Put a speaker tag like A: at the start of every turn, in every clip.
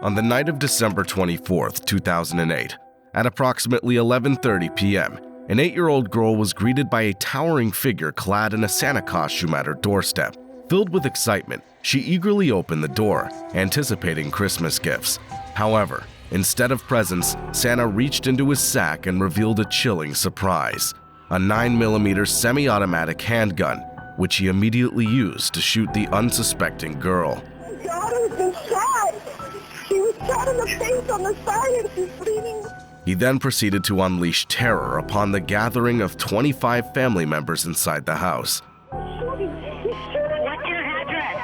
A: On the night of December 24, 2008, at approximately 11:30 p.m., an 8-year-old girl was greeted by a towering figure clad in a Santa costume at her doorstep. Filled with excitement, she eagerly opened the door, anticipating Christmas gifts. However, instead of presents, Santa reached into his sack and revealed a chilling surprise: a 9mm semi-automatic handgun, which he immediately used to shoot the unsuspecting girl.
B: My daughter's been shot. She was shot in the face on the side and she's bleeding.
A: He then proceeded to unleash terror upon the gathering of 25 family members inside the house.
C: What's your address?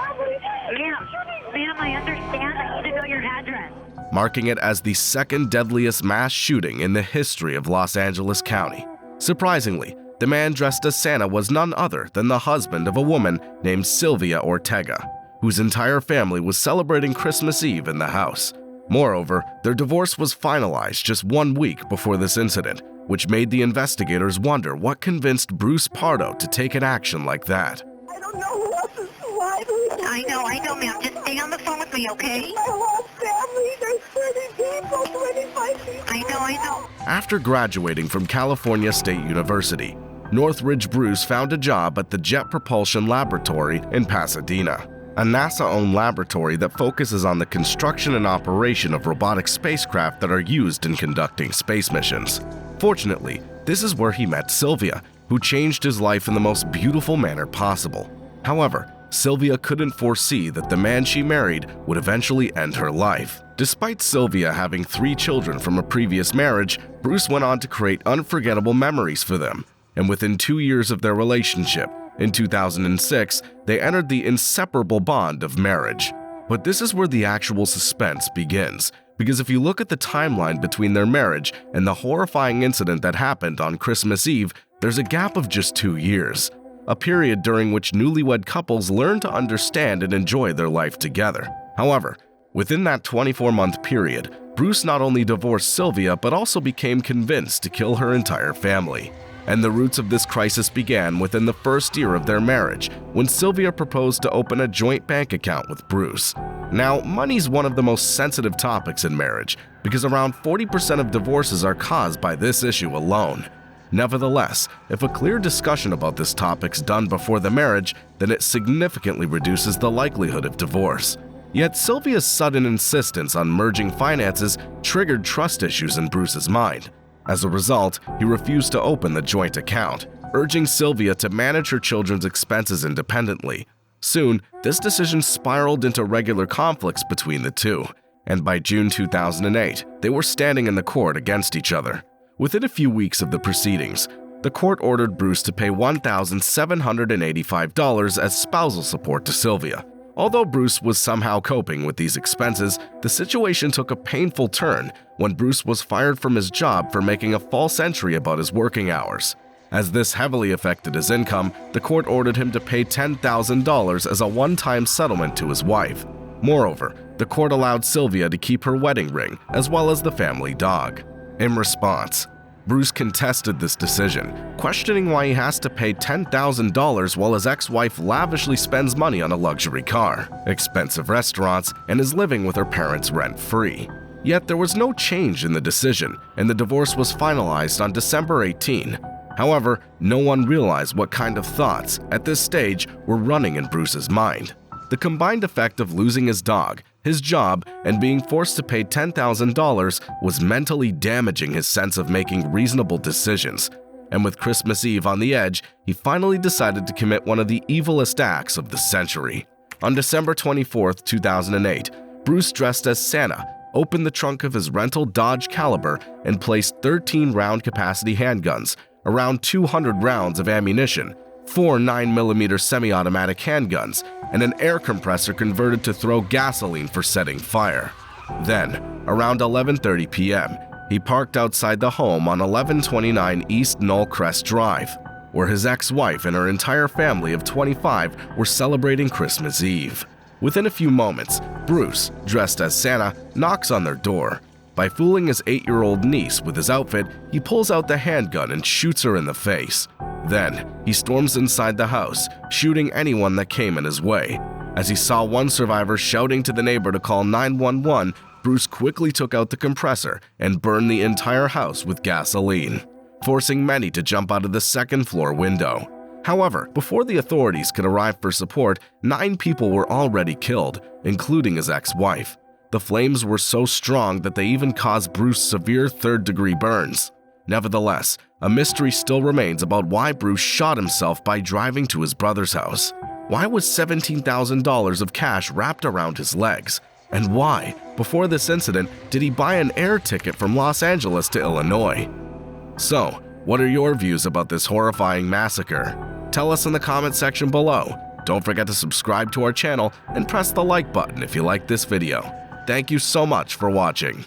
C: Ma'am, I understand. I need to know your address.
A: Marking it as the second deadliest mass shooting in the history of Los Angeles County. Surprisingly, the man dressed as Santa was none other than the husband of a woman named Sylvia Ortega, whose entire family was celebrating Christmas Eve in the house. Moreover, their divorce was finalized just 1 week before this incident, which made the investigators wonder what convinced Bruce Pardo to take an action like that.
B: I don't know who else is alive.
C: I know, ma'am. Just stay on the phone with me, okay?
B: My whole family, there's 30 people, 25 people.
C: I know.
A: After graduating from California State University, Northridge Bruce found a job at the Jet Propulsion Laboratory in Pasadena, a NASA-owned laboratory that focuses on the construction and operation of robotic spacecraft that are used in conducting space missions. Fortunately, this is where he met Sylvia, who changed his life in the most beautiful manner possible. However, Sylvia couldn't foresee that the man she married would eventually end her life. Despite Sylvia having 3 children from a previous marriage, Bruce went on to create unforgettable memories for them. And within 2 years of their relationship, in 2006, they entered the inseparable bond of marriage. But this is where the actual suspense begins, because if you look at the timeline between their marriage and the horrifying incident that happened on Christmas Eve, there's a gap of just 2 years, a period during which newlywed couples learn to understand and enjoy their life together. However, within that 24-month period, Bruce not only divorced Sylvia but also became convinced to kill her entire family. And the roots of this crisis began within the first year of their marriage, when Sylvia proposed to open a joint bank account with Bruce. Now, money's one of the most sensitive topics in marriage, because around 40% of divorces are caused by this issue alone. Nevertheless, if a clear discussion about this topic's done before the marriage, then it significantly reduces the likelihood of divorce. Yet Sylvia's sudden insistence on merging finances triggered trust issues in Bruce's mind. As a result, he refused to open the joint account, urging Sylvia to manage her children's expenses independently. Soon, this decision spiraled into regular conflicts between the two, and by June 2008, they were standing in the court against each other. Within a few weeks of the proceedings, the court ordered Bruce to pay $1,785 as spousal support to Sylvia. Although Bruce was somehow coping with these expenses, the situation took a painful turn when Bruce was fired from his job for making a false entry about his working hours. As this heavily affected his income, the court ordered him to pay $10,000 as a one-time settlement to his wife. Moreover, the court allowed Sylvia to keep her wedding ring, as well as the family dog. In response, Bruce contested this decision, questioning why he has to pay $10,000 while his ex-wife lavishly spends money on a luxury car, expensive restaurants, and is living with her parents rent-free. Yet there was no change in the decision, and the divorce was finalized on December 18. However, no one realized what kind of thoughts, at this stage, were running in Bruce's mind. The combined effect of losing his dog, his job, and being forced to pay $10,000 was mentally damaging his sense of making reasonable decisions. And with Christmas Eve on the edge, he finally decided to commit one of the evilest acts of the century. On December 24, 2008, Bruce, dressed as Santa, opened the trunk of his rental Dodge Caliber and placed 13 round-capacity handguns, around 200 rounds of ammunition, 4 9mm semi-automatic handguns, and an air compressor converted to throw gasoline for setting fire. Then, around 11:30 p.m., he parked outside the home on 1129 East Knollcrest Drive, where his ex-wife and her entire family of 25 were celebrating Christmas Eve. Within a few moments, Bruce, dressed as Santa, knocks on their door. By fooling his 8-year-old niece with his outfit, he pulls out the handgun and shoots her in the face. Then, he storms inside the house, shooting anyone that came in his way. As he saw one survivor shouting to the neighbor to call 911, Bruce quickly took out the compressor and burned the entire house with gasoline, forcing many to jump out of the second-floor window. However, before the authorities could arrive for support, 9 people were already killed, including his ex-wife. The flames were so strong that they even caused Bruce severe third-degree burns. Nevertheless, a mystery still remains about why Bruce shot himself by driving to his brother's house. Why was $17,000 of cash wrapped around his legs? And why, before this incident, did he buy an air ticket from Los Angeles to Illinois? So, what are your views about this horrifying massacre? Tell us in the comment section below. Don't forget to subscribe to our channel and press the like button if you like this video. Thank you so much for watching.